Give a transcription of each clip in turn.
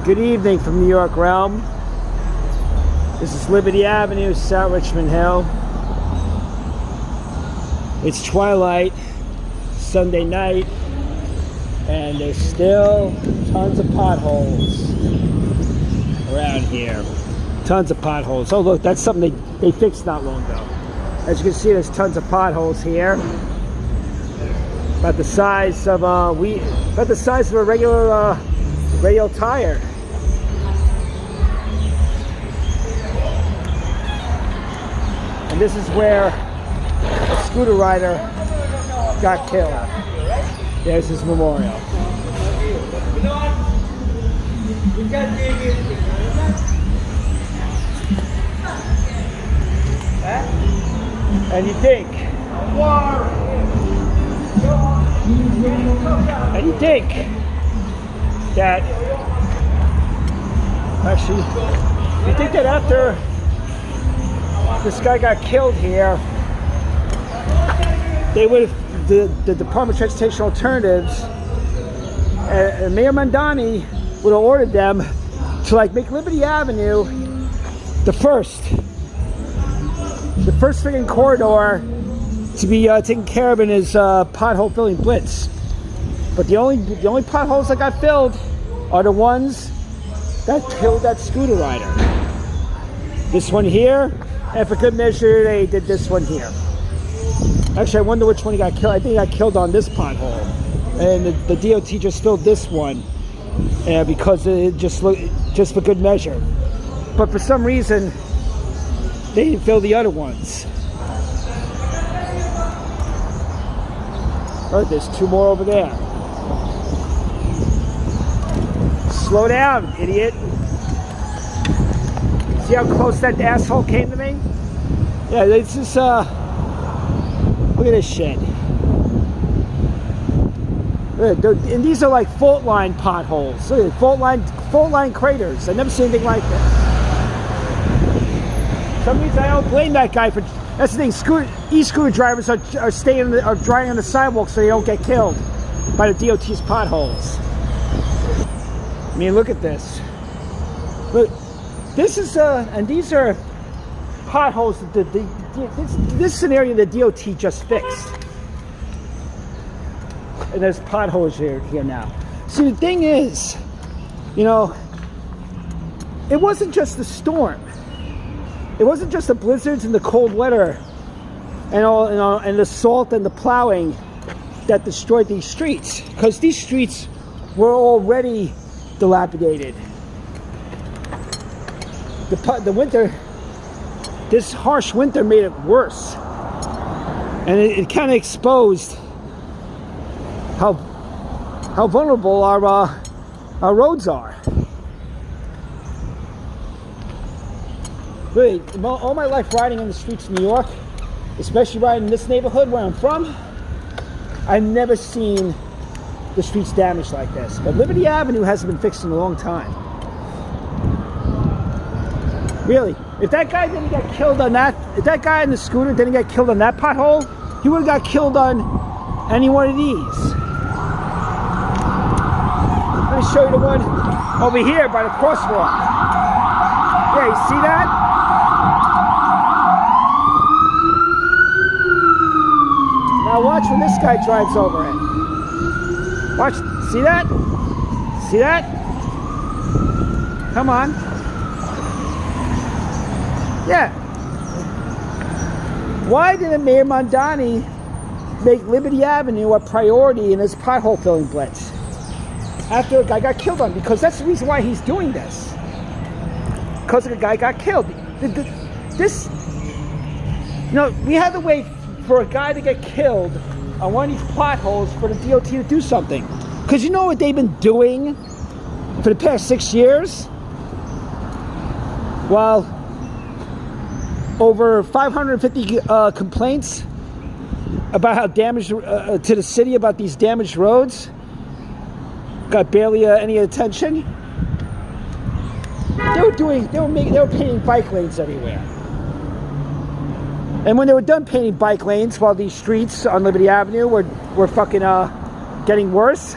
Good evening from New York Realm. This is Liberty Avenue, South Richmond Hill. It's twilight, Sunday night, and there's still tons of potholes around here. Tons of potholes. Oh look, that's something they fixed not long ago. As you can see, there's tons of potholes here. About the size of a regular tire. And this is where a scooter rider got killed. There's his memorial. And you think that after this guy got killed here, they would have, the Department of Transportation Alternatives and Mayor Mandani would have ordered them to make Liberty Avenue the first friggin' corridor to be taken care of in his pothole filling blitz. But the only potholes that got filled are the ones that killed that scooter rider. This one here, and for good measure, they did this one here. Actually, I wonder which one he got killed. I think he got killed on this pothole, and the DOT just filled this one, because it just for good measure. But for some reason, they didn't fill the other ones. Oh, there's two more over there. Slow down, idiot. See how close that asshole came to me? Yeah, it's just, look at this shit. And these are like fault line potholes. Look at it, fault line craters. I've never seen anything like this. For some reason I don't blame that guy for. That's the thing. E-scooter drivers are driving on the sidewalk so they don't get killed by the DOT's potholes. I mean, look at this. Look, this is and these are potholes that this scenario the DOT just fixed. And there's potholes here now. See, the thing is, you know, it wasn't just the storm. It wasn't just the blizzards and the cold weather and the salt and the plowing that destroyed these streets, because these streets were already dilapidated. The winter, this harsh winter made it worse, and it kind of exposed how vulnerable our roads are. Really, all my life riding in the streets of New York, especially riding in this neighborhood where I'm from, I've never seen the streets damaged like this. But Liberty Avenue hasn't been fixed in a long time. Really, if that guy didn't get killed on that, if that guy in the scooter didn't get killed on that pothole, he would have got killed on any one of these. Let me show you the one over here by the crosswalk. Yeah, you see that? Now watch when this guy drives over it. Watch, see that? See that? Come on. Yeah. Why didn't Mayor Mandani make Liberty Avenue a priority in his pothole filling blitz after a guy got killed on? Because that's the reason why he's doing this. Because the guy got killed. We had to wait for a guy to get killed on one of these potholes for the DOT to do something. Because you know what they've been doing for the past 6 years? Well, over 550 complaints about how damaged to the city about these damaged roads got barely any attention. They were painting bike lanes everywhere. And when they were done painting bike lanes while these streets on Liberty Avenue were fucking getting worse,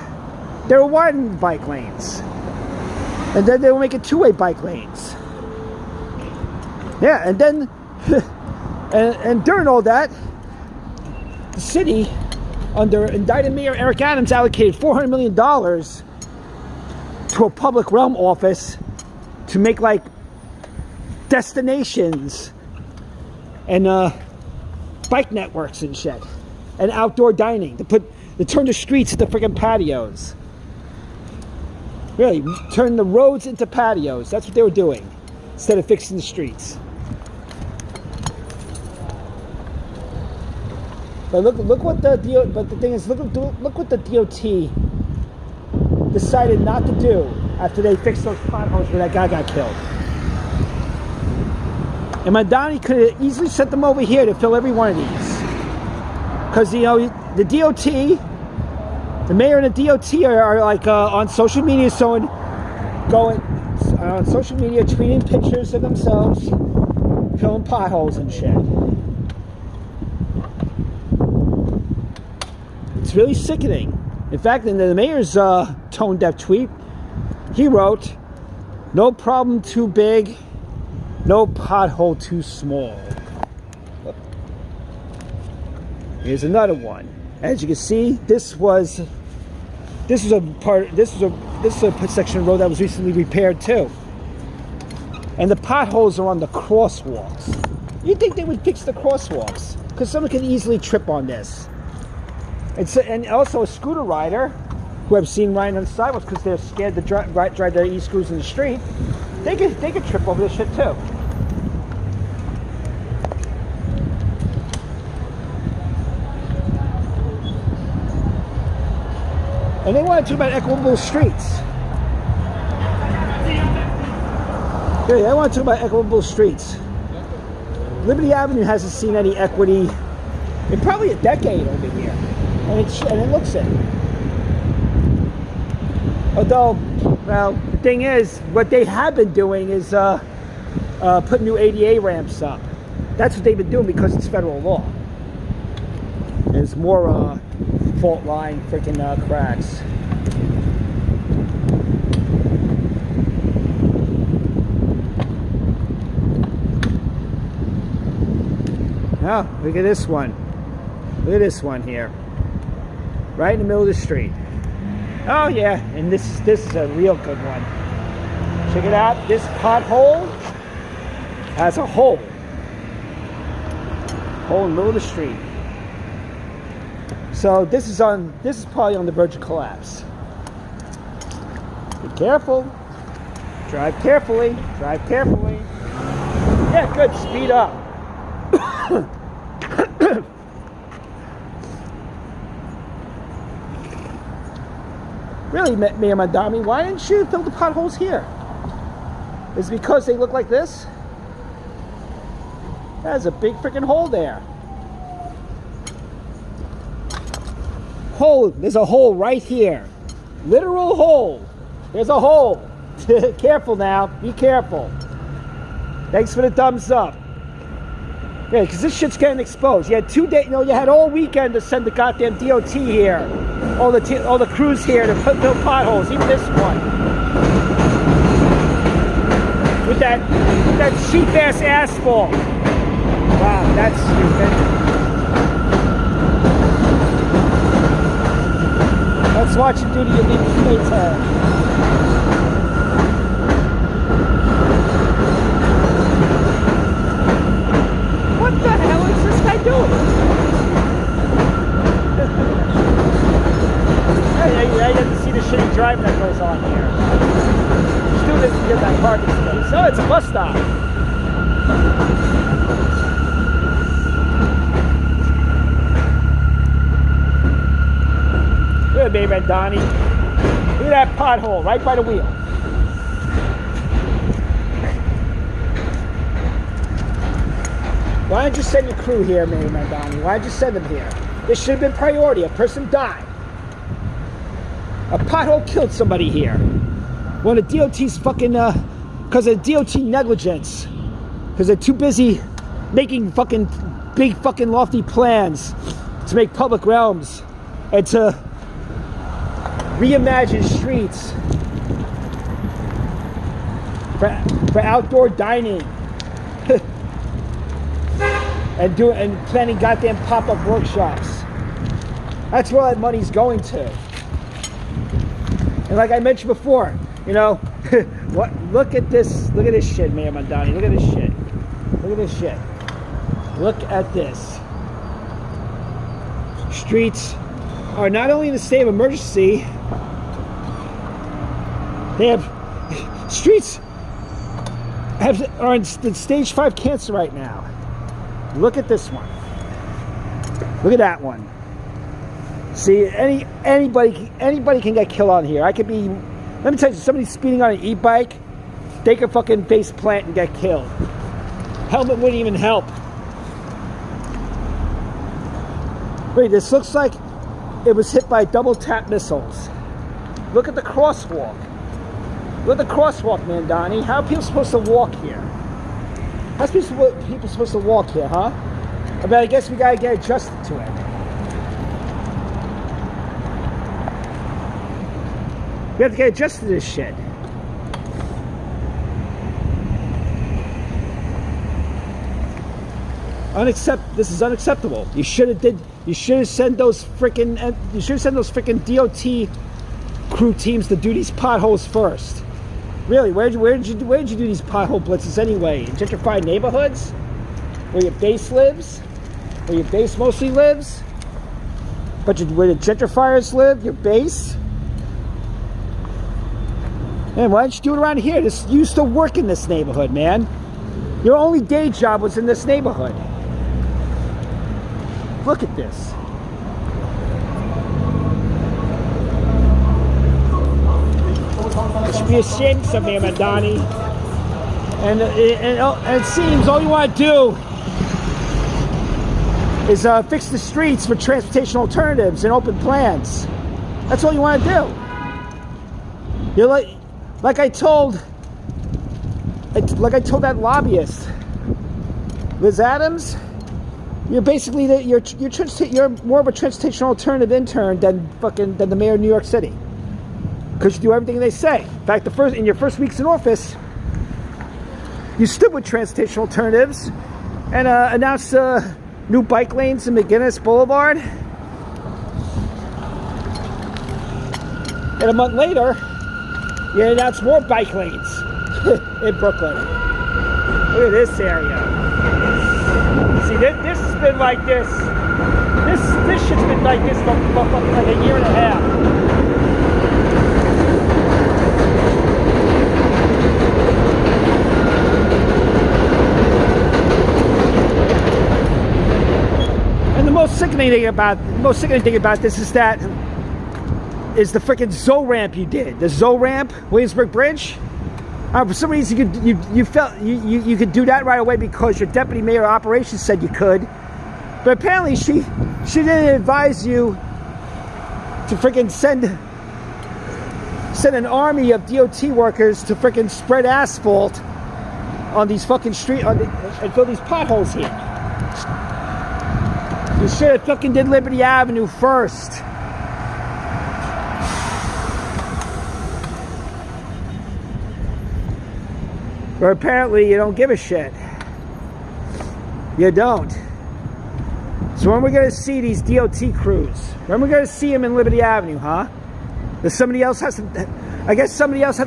they were widening bike lanes. And then they were making two-way bike lanes. Yeah, and then, and during all that, the city, under indicted Mayor Eric Adams, allocated $400 million to a public realm office to make like destinations and bike networks and shit, and outdoor dining to turn the streets into freaking patios. Really, turn the roads into patios. That's what they were doing instead of fixing the streets. But look what the thing is, look what the DOT decided not to do after they fixed those potholes where that guy got killed. And Mandani could have easily sent them over here to fill every one of these, because you know the DOT, the mayor and the DOT are like on social media, going on social media, tweeting pictures of themselves filling potholes and shit. It's really sickening. In fact, in the mayor's tone-deaf tweet, he wrote, "No problem too big, no pothole too small." Here's another one. As you can see, this was a section of road that was recently repaired too. And the potholes are on the crosswalks. You'd think they would fix the crosswalks, because someone can easily trip on this. And also a scooter rider, who I've seen riding on the sidewalks because they're scared to drive their e-scooters in the street, they could trip over this shit too. And they want to talk about equitable streets. Yeah, I want to talk about equitable streets. Liberty Avenue hasn't seen any equity in probably a decade over here, and it looks it. Although, well, the thing is, what they have been doing is put new ADA ramps up. That's what they've been doing because it's federal law. There's more fault line freaking cracks. Oh, look at this one. Look at this one here. Right in the middle of the street. Oh yeah, and this is a real good one. Check it out. This pothole has a hole. Hole in the middle of the street. So this is probably on the verge of collapse. Be careful. Drive carefully. Drive carefully. Yeah, good. Speed up. Really, Mayor Mandani, why didn't you fill the potholes here? Is it because they look like this? There's a big freaking hole there. Hole, there's a hole right here. Literal hole. There's a hole. Careful now. Be careful. Thanks for the thumbs up. Yeah, because this shit's getting exposed. You had 2 days, you had all weekend to send the goddamn DOT here. All the crews here to fill potholes, even this one. With that cheap ass asphalt. Wow, that's stupid. Let's watch you do the illegal playtime. What the hell is this guy doing? I didn't see the shitty driving that goes on here. He's doing this to get that parking space. Oh, it's a bus stop. Good, Mayor Mandani. Look at that pothole right by the wheel. Why didn't you send your crew here, Mayor Mandani? Why didn't you send them here? This should have been priority. A person died. A pothole killed somebody here. One of the DOT's fucking, because of DOT negligence. Because they're too busy making fucking big fucking lofty plans to make public realms and to reimagine streets for outdoor dining. and planning goddamn pop-up workshops. That's where that money's going to. And like I mentioned before, you know, look at this shit, Mayor Mandani. Look at this shit. Look at this shit. Look at this. Streets are not only in a state of emergency, they have streets are in stage 5 cancer right now. Look at this one. Look at that one. See, anybody can get killed on here. I could be, let me tell you, somebody speeding on an e-bike, they could fucking face plant and get killed. Helmet wouldn't even help. Wait, this looks like it was hit by double tap missiles. Look at the crosswalk. Look at the crosswalk, Mandani. How are people supposed to walk here? How's people supposed to walk here, huh? I mean, I guess we gotta get adjusted to it. We have to get adjusted to this shit. This is unacceptable. You should have sent those freaking DOT crew teams to do these potholes first. Really, where did you do these pothole blitzes anyway? In gentrified neighborhoods? Where your base lives? Where your base mostly lives? But where the gentrifiers live, your base? Man, why don't you do it around here? You used to work in this neighborhood, man. Your only day job was in this neighborhood. Look at this. You should be ashamed of Mayor Mandani. And it seems all you want to do is fix the streets for transportation alternatives and open plans. That's all you want to do. You're like I told that lobbyist, Liz Adams. You're basically you're more of a transportation alternative intern than the mayor of New York City, because you do everything they say. In fact, in your first weeks in office, you stood with transportation alternatives and announced new bike lanes in McGinnis Boulevard. And a month later, you announced more bike lanes in Brooklyn. Look at this area. See, this has been like this. This shit's been like this for like a year and a half. And the most sickening thing about this is the freaking Zoe ramp you did. The Zoe ramp, Williamsburg Bridge. For some reason, you felt you could do that right away because your deputy mayor of operations said you could, but apparently she didn't advise you to freaking send an army of DOT workers to freaking spread asphalt on these fucking streets and fill these potholes here. You should have fucking did Liberty Avenue first. But apparently you don't give a shit. You don't. So when we're going to see these DOT crews? When we're going to see them in Liberty Avenue, huh? Somebody else has to die. Somebody else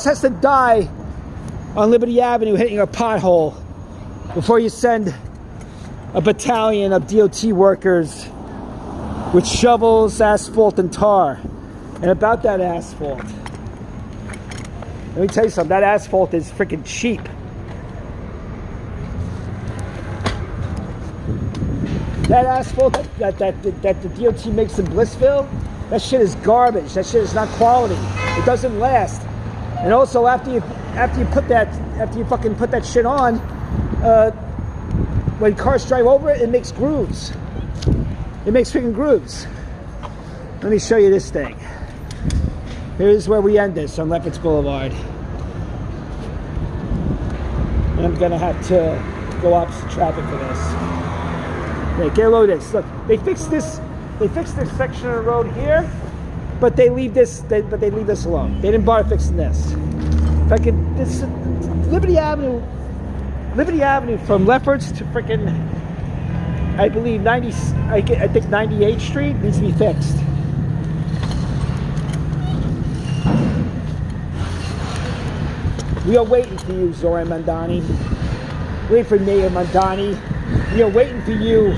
has to die on Liberty Avenue hitting a pothole before you send a battalion of DOT workers with shovels, asphalt, and tar. And about that asphalt, let me tell you something, that asphalt is freaking cheap. That asphalt that the DOT makes in Blissville, that shit is garbage. That shit is not quality. It doesn't last. And also after you fucking put that shit on, when cars drive over it, it makes grooves. It makes freaking grooves. Let me show you this thing. Here's where we end this on Lefferts Boulevard. And I'm gonna have to go opposite traffic for this. Wait, get a load of this. Look, they fixed this section of the road here, but they leave this alone. They didn't bother fixing this. Fucking this Liberty Avenue from Lefferts to freaking, I believe I think 98th Street needs to be fixed. We are waiting for you, Mayor Mandani. Waiting for Mayor Mandani. We are waiting for you,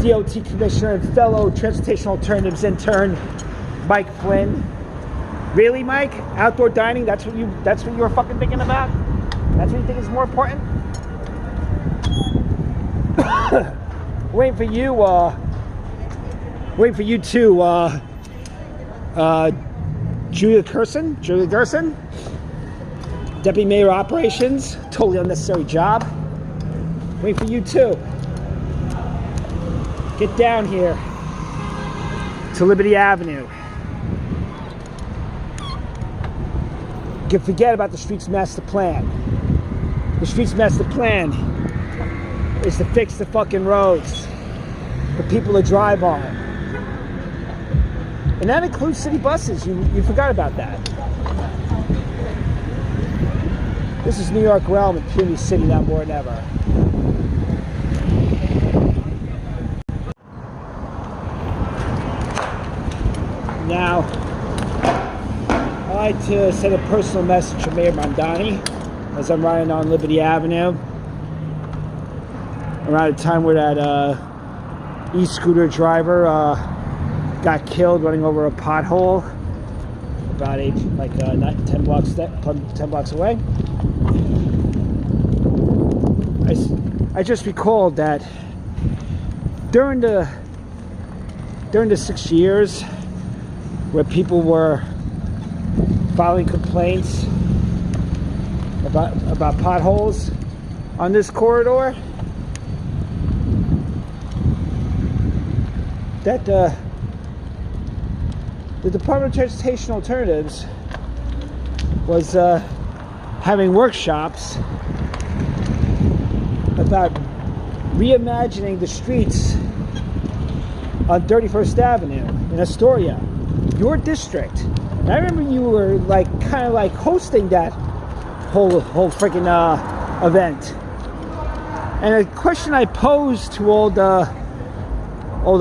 DOT Commissioner and fellow Transportation Alternatives intern, Mike Flynn. Really, Mike? Outdoor dining? That's what you were fucking thinking about? That's what you think is more important? Waiting for you too, Julia Gerson, Deputy Mayor Operations, totally unnecessary job. Waiting for you too. Get down here to Liberty Avenue. You can forget about the streets master plan. The streets master plan is to fix the fucking roads for people to drive on. And that includes city buses. You forgot about that. This is New York realm and puny city now more than ever. Now, I'd like to send a personal message to Mayor Mandani as I'm riding on Liberty Avenue around the time where that e-scooter driver got killed running over a pothole about 10 blocks away. I just recalled that during the 6 years where people were filing complaints about potholes on this corridor, that the Department of Transportation Alternatives was having workshops about reimagining the streets on 31st Avenue in Astoria, your district. And I remember you were kind of hosting that whole freaking event. And a question I posed to all the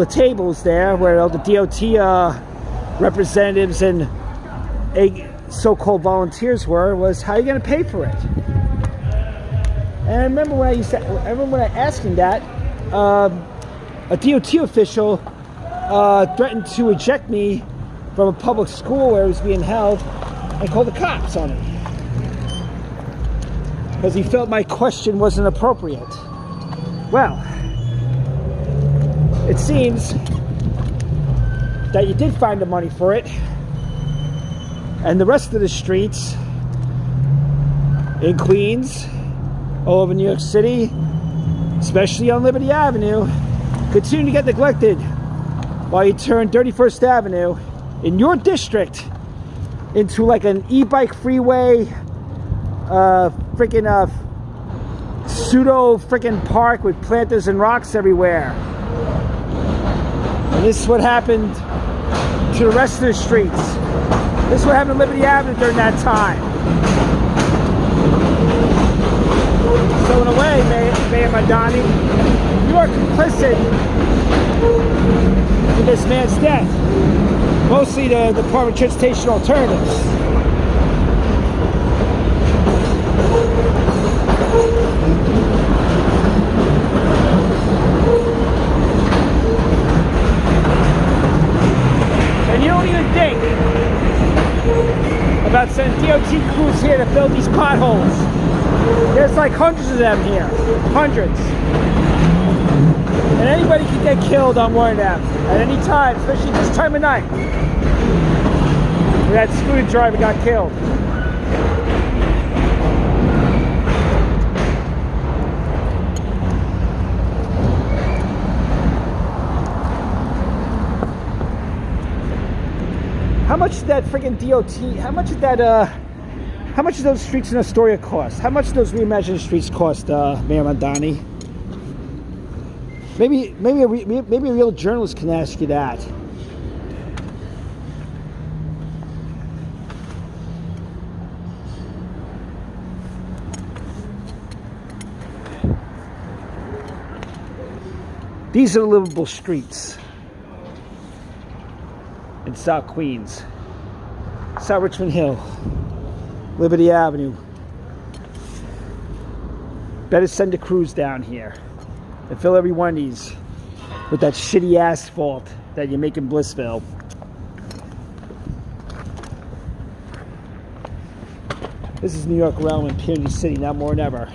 tables there, where all the DOT representatives and so-called volunteers was, how are you going to pay for it? And I remember when I asked him that, a DOT official threatened to eject me from a public school where it was being held and called the cops on it because he felt my question wasn't appropriate. Well, it seems that you did find the money for it, and the rest of the streets in Queens, all over New York City, especially on Liberty Avenue, continue to get neglected while you turn 31st Avenue in your district into an e-bike freeway, pseudo park with planters and rocks everywhere. And this is what happened to the rest of the streets. This is what happened to Liberty Avenue during that time. So in a way, Mayor Mandani, you are complicit in this man's death. Mostly the Department of Transportation Alternatives. And you don't even think about sending DOT crews here to fill these potholes. There's hundreds of them here. Hundreds. And anybody can get killed on one of them at any time, especially this time of night. Where that scooter driver got killed. How much did that freaking DOT, how much did those streets in Astoria cost? How much did those reimagined streets cost, Mayor Mandani? Maybe a real journalist can ask you that. These are the livable streets in South Queens. South Richmond Hill, Liberty Avenue. Better send a cruise down here and fill every one of these with that shitty asphalt that you make in Blissville. This is New York realm in Puny City, now more than ever.